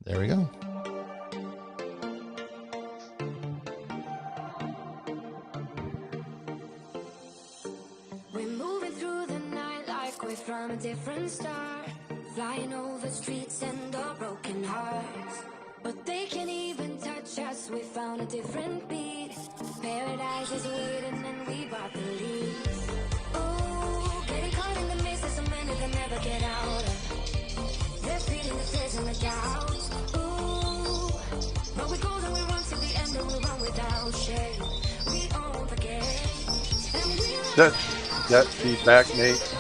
There we go. We're moving through the night like we're from a different star, flying over streets and our broken hearts. But they can't even touch us, we found a different beat. Paradise is waiting and we bought the lead. Oh, getting caught in the mist is so many that never get out. They're feeding the fears and the doubts. Ooh, but we go and we run to the end and we run without shame. We own the game. And we That feedback, Nate.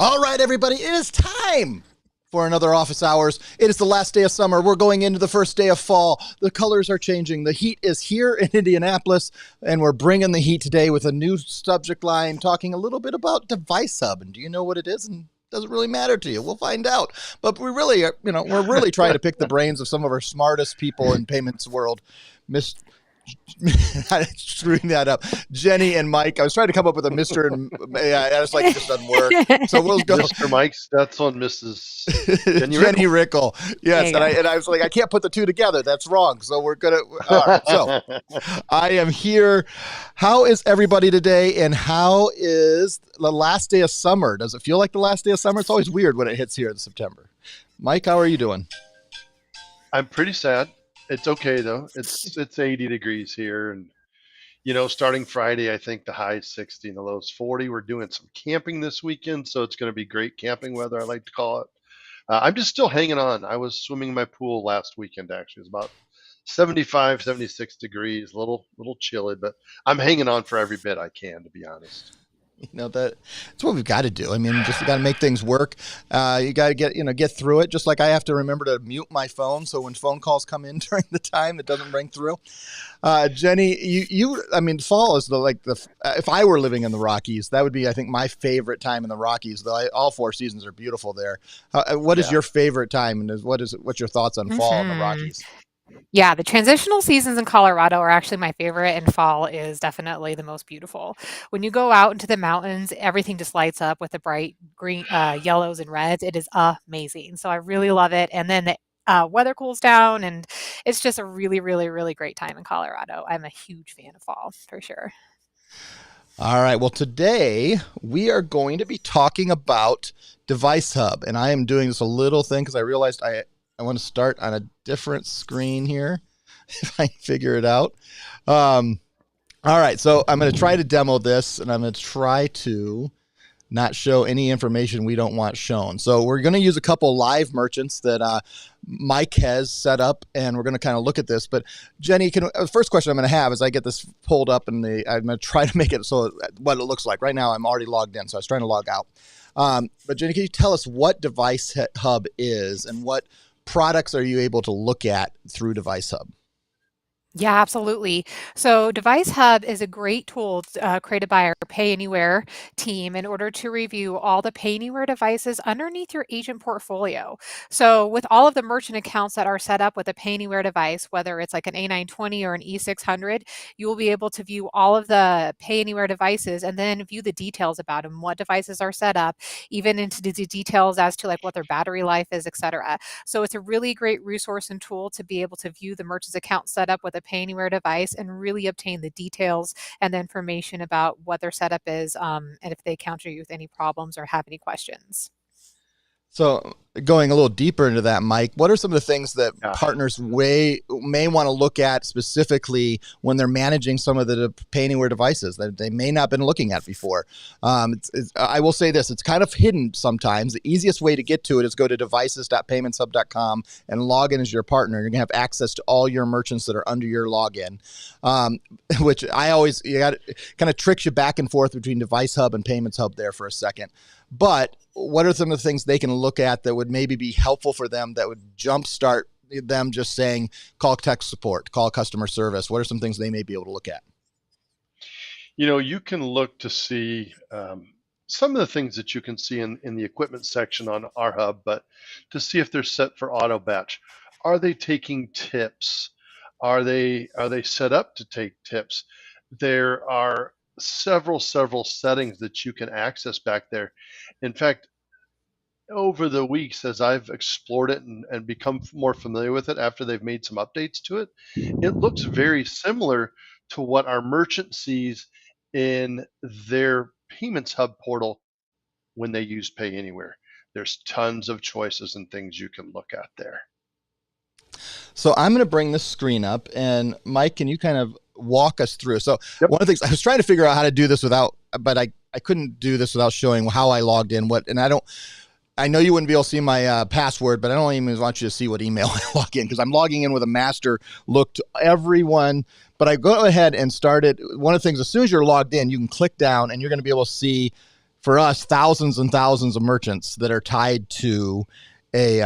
All right, everybody, it is time for another office hours. It is the last day of summer. We're going into the first day of fall. The colors are changing. The heat is here in Indianapolis, and we're bringing the heat today with a new subject line talking a little bit about DeviceHub. And do you know what it is? And does it really matter to you? We'll find out. But we really are, we're really trying to pick the brains of some of our smartest people in payments world. Screwing that up. Jenny and Mike. I was trying to come up with a Mr. and I was like, it just doesn't work. So we'll go. Mr. Mike's, that's on Mrs. Jenny Rickle. Yes. And I was like, I can't put the two together. That's wrong. So we're going to. Right, so I am here. How is everybody today? And how is the last day of summer? Does it feel like the last day of summer? It's always weird when it hits here in September. Mike, how are you doing? I'm pretty sad. It's okay though. It's 80 degrees here, and starting Friday, I think the high is 60 and the low is 40. We're doing some camping this weekend, so it's going to be great camping weather, I like to call it. I'm just still hanging on. I was swimming in my pool last weekend. Actually, it was about 75, 76 degrees, a little chilly, but I'm hanging on for every bit I can, to be honest. That's what we've got to do. I mean, just got to make things work. You got to get through it. Just like I have to remember to mute my phone, so when phone calls come in during the time, it doesn't ring through. Jenny, fall is if I were living in the Rockies, that would be, I think, my favorite time in the Rockies. Though all 4 seasons are beautiful there. What is your favorite time, and what's your thoughts on fall in the Rockies? Yeah, the transitional seasons in Colorado are actually my favorite, and fall is definitely the most beautiful. When you go out into the mountains, everything just lights up with the bright green, yellows and reds. It is amazing. So I really love it. And then the weather cools down, and it's just a really, really, really great time in Colorado. I'm a huge fan of fall, for sure. All right. Well, today we are going to be talking about DeviceHub, and I am doing this a little thing because I realized I want to start on a different screen here if I can figure it out. All right. So I'm going to try to demo this, and I'm going to try to not show any information we don't want shown. So we're going to use a couple live merchants that Mike has set up, and we're going to kind of look at this. But Jenny, the first question I'm going to have is I get this pulled up, and I'm going to try to make it so what it looks like. Right now, I'm already logged in, so I was trying to log out. But Jenny, can you tell us what DeviceHub is and what products are you able to look at through DeviceHub? Yeah, absolutely. So DeviceHub is a great tool created by our PayAnywhere team in order to review all the PayAnywhere devices underneath your agent portfolio. So with all of the merchant accounts that are set up with a PayAnywhere device, whether it's like an A920 or an E600, you will be able to view all of the PayAnywhere devices and then view the details about them, what devices are set up, even into the details as to like what their battery life is, etc. So it's a really great resource and tool to be able to view the merchant's account set up with a PayAnywhere device and really obtain the details and the information about what their setup is, and if they encounter you with any problems or have any questions. So going a little deeper into that, Mike, what are some of the things that partners may want to look at specifically when they're managing some of the PayAnywhere devices that they may not have been looking at before? I will say this, it's kind of hidden sometimes. The easiest way to get to it is go to devices.paymentshub.com and log in as your partner. You're going to have access to all your merchants that are under your login, which kind of tricks you back and forth between DeviceHub and Payments Hub there for a second. But what are some of the things they can look at that would maybe be helpful for them that would jumpstart them just saying, call tech support, call customer service? What are some things they may be able to look at? You can look to see some of the things that you can see in the equipment section on our hub, but to see if they're set for auto batch. Are they taking tips? Are they set up to take tips? There are several settings that you can access back there. In fact, over the weeks, as I've explored it and become more familiar with it after they've made some updates to it, it looks very similar to what our merchant sees in their Payments Hub portal when they use PayAnywhere. There's tons of choices and things you can look at there. So I'm going to bring this screen up, and Mike, can you kind of walk us through? So One of the things I was trying to figure out how to do this but I couldn't do this without showing how I logged in. I know you wouldn't be able to see my password, but I don't even want you to see what email I log in because I'm logging in with a master look to everyone. But I go ahead and start it. One of the things, as soon as you're logged in, you can click down and you're going to be able to see, for us, thousands and thousands of merchants that are tied to a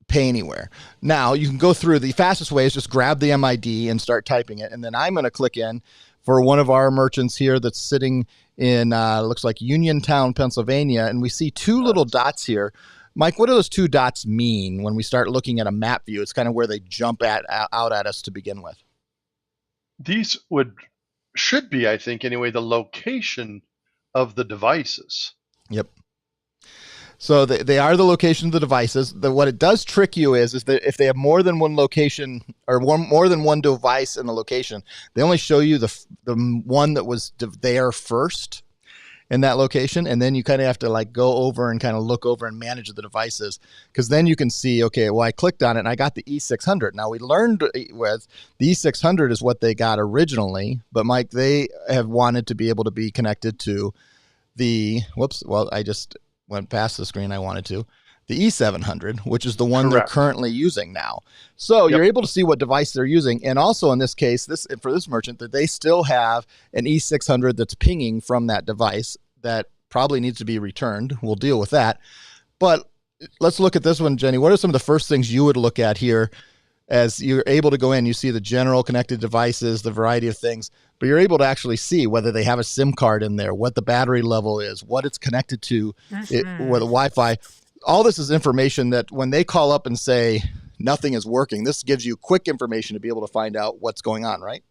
PayAnywhere. Now, you can go through. The fastest way is just grab the MID and start typing it. And then I'm going to click in for one of our merchants here that's sitting in, looks like Uniontown, Pennsylvania. And we see two little dots here. Mike, what do those two dots mean when we start looking at a map view? It's kind of where they jump out at us to begin with. These should be, I think anyway, the location of the devices. Yep. So they are the location of the devices. What it does trick you is that if they have more than one location or more than one device in the location, they only show you the one that was there first in that location, and then you kind of have to like go over and kind of look over and manage the devices, because then you can see, okay, well, I clicked on it and I got the E600. Now we learned with the E600 is what they got originally, but Mike, they have wanted to be able to be connected to the I just went past the screen I wanted to. The E700, which is the one Correct. They're currently using now. So You're able to see what device they're using. And also in this case, for this merchant, that they still have an E600 that's pinging from that device that probably needs to be returned. We'll deal with that. But let's look at this one, Jenny. What are some of the first things you would look at here as you're able to go in? You see the general connected devices, the variety of things, but you're able to actually see whether they have a SIM card in there, what the battery level is, what it's connected to, with the Wi-Fi. All this is information that when they call up and say nothing is working, this gives you quick information to be able to find out what's going on, right?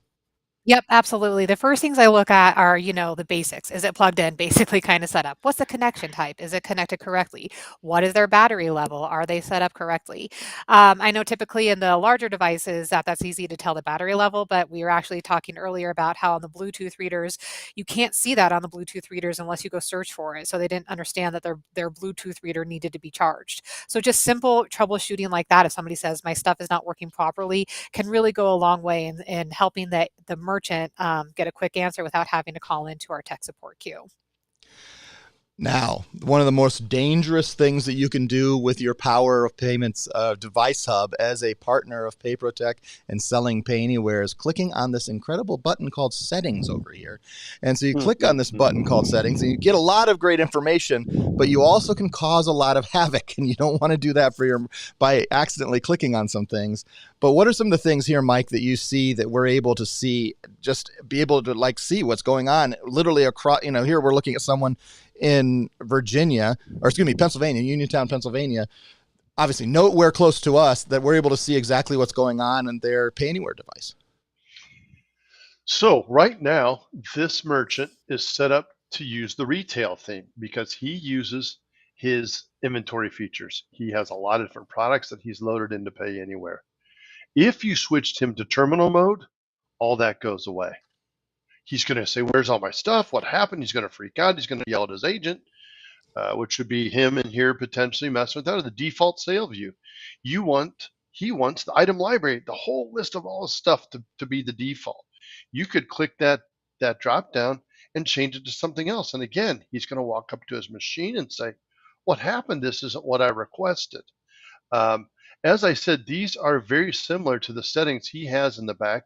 Yep, absolutely. The first things I look at are, the basics. Is it plugged in? Basically kind of set up. What's the connection type? Is it connected correctly? What is their battery level? Are they set up correctly? I know typically in the larger devices that's easy to tell the battery level, but we were actually talking earlier about how on the Bluetooth readers, you can't see that on the Bluetooth readers unless you go search for it. So they didn't understand that their Bluetooth reader needed to be charged. So just simple troubleshooting like that, if somebody says my stuff is not working properly, can really go a long way in helping the merchant get a quick answer without having to call into our tech support queue. Now, one of the most dangerous things that you can do with your power of payments DeviceHub as a partner of PayProtect and selling Pay Anywhere is clicking on this incredible button called Settings over here. And so you click on this button called Settings and you get a lot of great information, but you also can cause a lot of havoc, and you don't want to do that by accidentally clicking on some things. But what are some of the things here, Mike, that you see that we're able to see, just be able to see what's going on literally across, here we're looking at someone in Pennsylvania, Uniontown, Pennsylvania, obviously nowhere close to us, that we're able to see exactly what's going on in their Pay Anywhere device. So right now, this merchant is set up to use the retail theme because he uses his inventory features. He has a lot of different products that he's loaded into Pay Anywhere. If you switched him to terminal mode, all that goes away. He's going to say, where's all my stuff? What happened? He's going to freak out. He's going to yell at his agent, which would be him in here potentially messing with that, or the default sale view. He wants the item library, the whole list of all his stuff to be the default. You could click that drop down and change it to something else. And again, he's going to walk up to his machine and say, what happened? This isn't what I requested. As I said, these are very similar to the settings he has in the back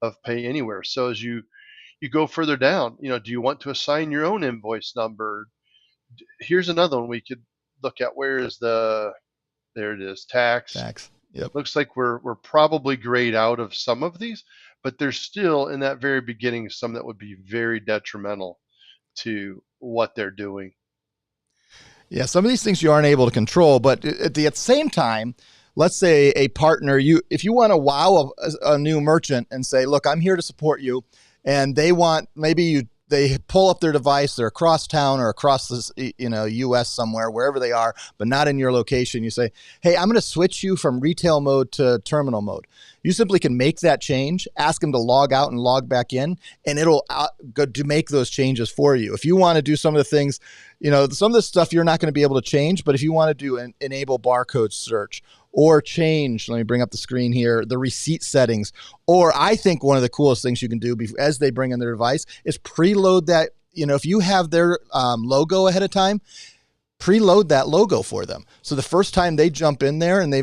of Pay Anywhere. So as you go further down, do you want to assign your own invoice number? Here's another one we could look at. There it is, tax. Yep. Looks like we're probably grayed out of some of these, but there's still in that very beginning some that would be very detrimental to what they're doing. Yeah, some of these things you aren't able to control, but at the same time, let's say a partner, if you want to wow a new merchant and say, look, I'm here to support you, and they pull up their device, they're across town or across this, US somewhere, wherever they are, but not in your location. You say, hey, I'm going to switch you from retail mode to terminal mode. You simply can make that change, ask them to log out and log back in, and it'll go to make those changes for you. If you want to do some of the things, some of the stuff you're not going to be able to change, but if you want to do enable barcode search or change, let me bring up the screen here, the receipt settings, or I think one of the coolest things you can do as they bring in their device is preload that. If you have their logo ahead of time, preload that logo for them. So the first time they jump in there and they,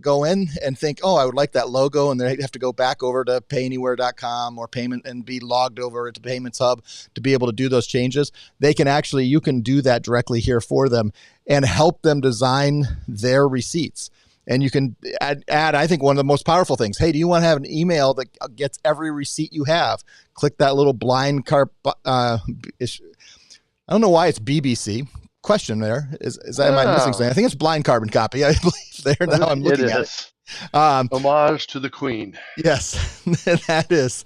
go in and think, oh, I would like that logo, and they have to go back over to payanywhere.com or payment and be logged over to Payments Hub to be able to do those changes. You can do that directly here for them and help them design their receipts. And you can add, I think, one of the most powerful things. Hey, do you want to have an email that gets every receipt you have? Click that little blind card. I don't know why it's BBC. Question there. Am I missing something? I think it's blind carbon copy, I believe there. Now I'm looking at it. Homage to the Queen. Yes, that is.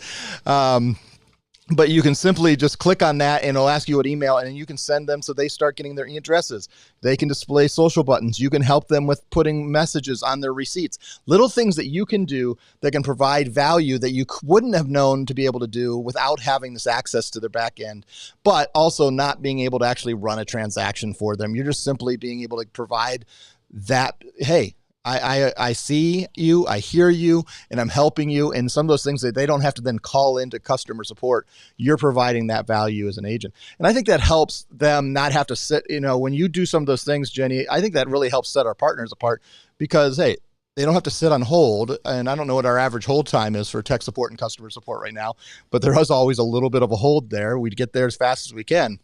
But you can simply just click on that and it'll ask you an email, and then you can send them so they start getting their addresses. They can display social buttons. You can help them with putting messages on their receipts. Little things that you can do that can provide value that you wouldn't have known to be able to do without having this access to their back end, but also not being able to actually run a transaction for them. You're just simply being able to provide that, hey, I see you, I hear you, and I'm helping you. And some of those things that they don't have to then call into customer support, you're providing that value as an agent. And I think that helps them not have to sit, when you do some of those things, Jenny, I think that really helps set our partners apart because, hey, they don't have to sit on hold. And I don't know what our average hold time is for tech support and customer support right now, but there is always a little bit of a hold there. We'd get there as fast as we can,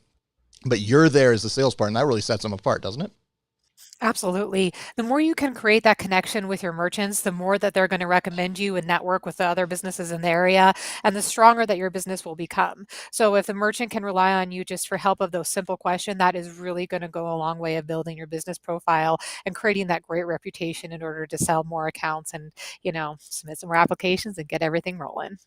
but you're there as a sales partner, and that really sets them apart, doesn't it? Absolutely. The more you can create that connection with your merchants, the more that they're going to recommend you and network with the other businesses in the area, and the stronger that your business will become. So if the merchant can rely on you just for help of those simple questions, that is really going to go a long way of building your business profile and creating that great reputation in order to sell more accounts and, submit some more applications and get everything rolling.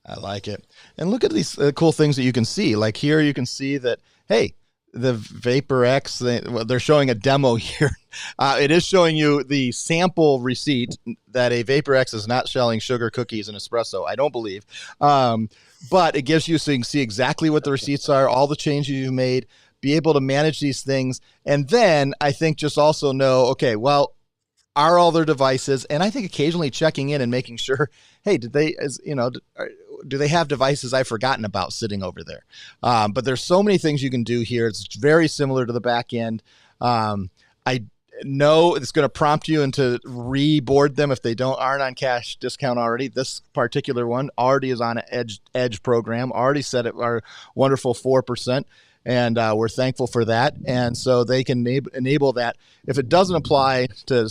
I like it. And look at these cool things that you can see. Like here, you can see that, hey, the Vapor X, they're showing a demo here. It is showing you the sample receipt that a Vapor X is not selling sugar cookies and espresso, I don't believe. But it gives you so you can see exactly what the receipts are, all the changes you've made, be able to manage these things. And then I think just also know, okay, well, are all their devices, and I think occasionally checking in and making sure, hey, did they, do they have devices I've forgotten about sitting over there? But there's so many things you can do here. It's very similar to the back end. I know it's going to prompt you into reboard them if they aren't on cash discount already. This particular one already is on an edge program, already set at our wonderful 4%. And we're thankful for that. And so they can enable that. If it doesn't apply to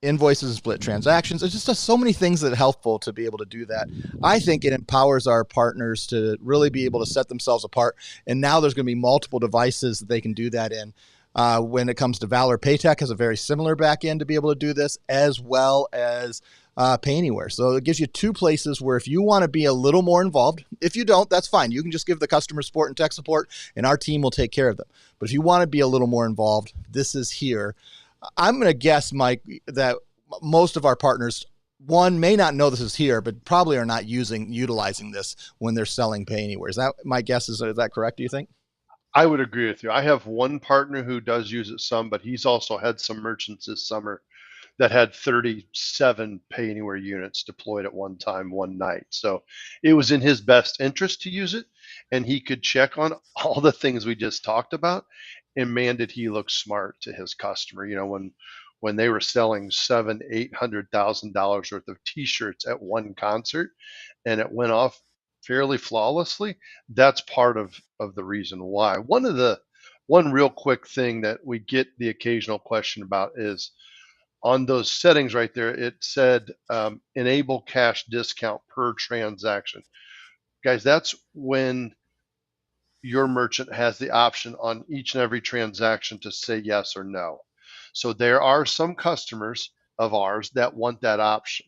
invoices and split transactions, it just does so many things that are helpful to be able to do that. I think it empowers our partners to really be able to set themselves apart. And now there's going to be multiple devices that they can do that in. When it comes to Valor Paytech has a very similar back end to be able to do this, as well as PayAnywhere. So it gives you two places where if you want to be a little more involved, if you don't, that's fine. You can just give the customer support and tech support, and our team will take care of them. But if you want to be a little more involved, this is here. I'm going to guess, Mike, that most of our partners, one, may not know this is here, but probably are not utilizing this when they're selling PayAnywhere. Is that my guess? Is that correct, do you think? I would agree with you. I have one partner who does use it some, but he's also had some merchants this summer that had 37 PayAnywhere units deployed at one time, one night. So it was in his best interest to use it, and he could check on all the things we just talked about. And man, did he look smart to his customer. When they were selling $700,000-800,000 worth of T-shirts at one concert, and it went off fairly flawlessly. That's part of the reason why. One real quick thing that we get the occasional question about is on those settings right there. It said enable cash discount per transaction. Guys, that's when your merchant has the option on each and every transaction to say yes or no. So there are some customers of ours that want that option.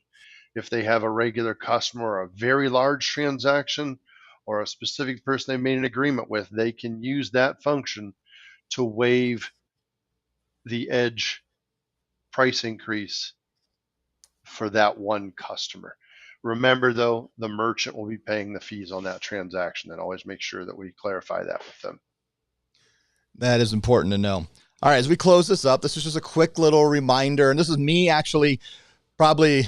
If they have a regular customer or a very large transaction or a specific person they made an agreement with, they can use that function to waive the edge price increase for that one customer. Remember, though, the merchant will be paying the fees on that transaction, and always make sure that we clarify that with them. That is important to know. All right, as we close this up, this is just a quick little reminder, and this is me actually probably,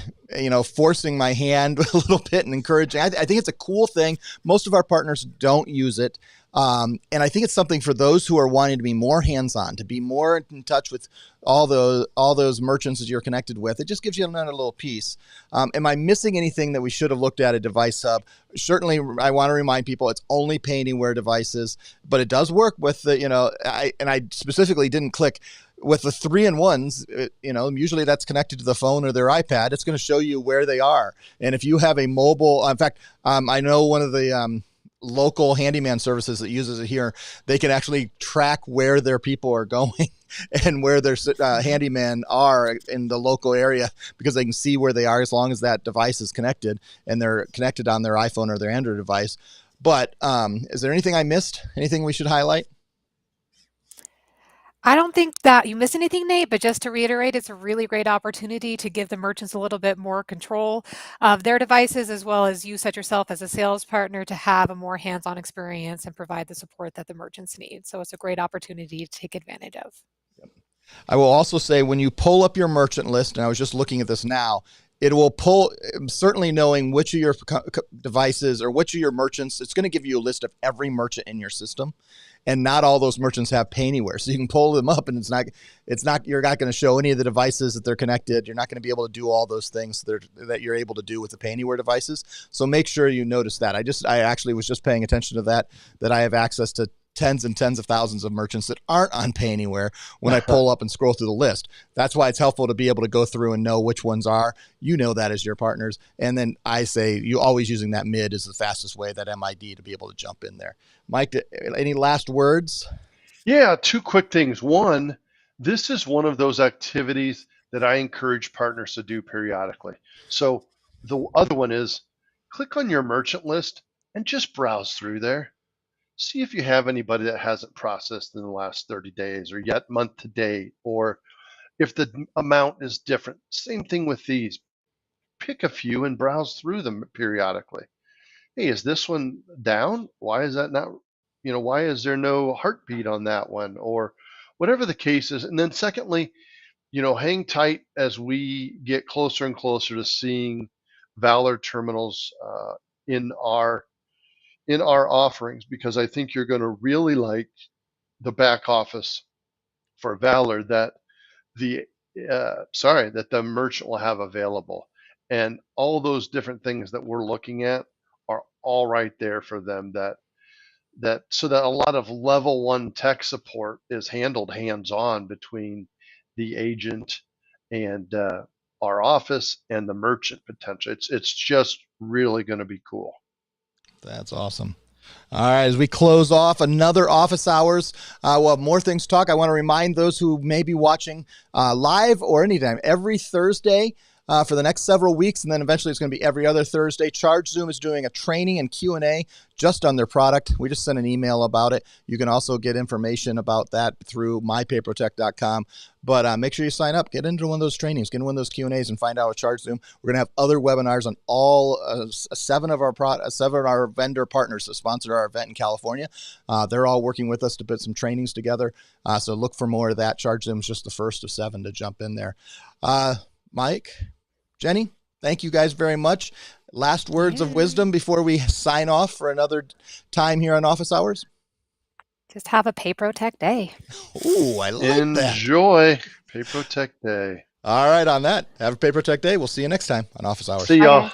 forcing my hand a little bit and encouraging. I think it's a cool thing. Most of our partners don't use it. And I think it's something for those who are wanting to be more hands-on, to be more in touch with all those merchants that you're connected with. It just gives you another little piece. Am I missing anything that we should have looked at DeviceHub? Certainly, I want to remind people it's only PayAnywhere devices, but it does work with the, I specifically didn't click with the 3-in-1s, usually that's connected to the phone or their iPad. It's going to show you where they are. And if you have a mobile, in fact, I know one of the local handyman services that uses it here, they can actually track where their people are going and where their handyman are in the local area, because they can see where they are as long as that device is connected and they're connected on their iPhone or their Android device. But is there anything I missed? Anything we should highlight? I don't think that you missed anything, Nate, but just to reiterate, it's a really great opportunity to give the merchants a little bit more control of their devices, as well as you set yourself as a sales partner to have a more hands-on experience and provide the support that the merchants need. So it's a great opportunity to take advantage of. I will also say, when you pull up your merchant list, and I was just looking at this now, it will pull, certainly knowing which of your devices or which of your merchants, it's going to give you a list of every merchant in your system. And not all those merchants have PayAnywhere. So you can pull them up, and you're not going to show any of the devices that they're connected. You're not going to be able to do all those things that you're able to do with the PayAnywhere devices. So make sure you notice that. I actually was just paying attention to that I have access to tens and tens of thousands of merchants that aren't on PayAnywhere when I pull up and scroll through the list. That's why it's helpful to be able to go through and know which ones are. You know that as your partners. And then I say you always using that mid is the fastest way, that MID, to be able to jump in there. Mike, any last words? Yeah, two quick things. One, this is one of those activities that I encourage partners to do periodically. So the other one is click on your merchant list and just browse through there. See if you have anybody that hasn't processed in the last 30 days or yet month to date, or if the amount is different. Same thing with these. Pick a few and browse through them periodically. Hey, is this one down? Why is that not, why is there no heartbeat on that one? Or whatever the case is. And then secondly, hang tight as we get closer and closer to seeing Valor terminals in our offerings, because I think you're going to really like the back office for Valor that the merchant will have available, and all those different things that we're looking at are all right there for them. So that a lot of level one tech support is handled hands-on between the agent and our office and the merchant potential. It's just really going to be cool. That's awesome. All right, as we close off another office hours, we'll have more things to talk. I want to remind those who may be watching live or anytime, every Thursday for the next several weeks, and then eventually it's going to be every other Thursday. ChargeZoom is doing a training and Q&A just on their product. We just sent an email about it. You can also get information about that through mypapertech.com. But make sure you sign up. Get into one of those trainings. Get into one of those Q&As and find out about ChargeZoom. We're going to have other webinars on all seven of our vendor partners that sponsored our event in California. They're all working with us to put some trainings together. So look for more of that. ChargeZoom is just the first of 7 to jump in there. Mike, Jenny, thank you guys very much. Last words of wisdom before we sign off for another time here on Office Hours? Just have a PayProTech day. Ooh, I like that. Enjoy PayProTech Day. All right, on that, have a PayProTech day. We'll see you next time on Office Hours. See y'all.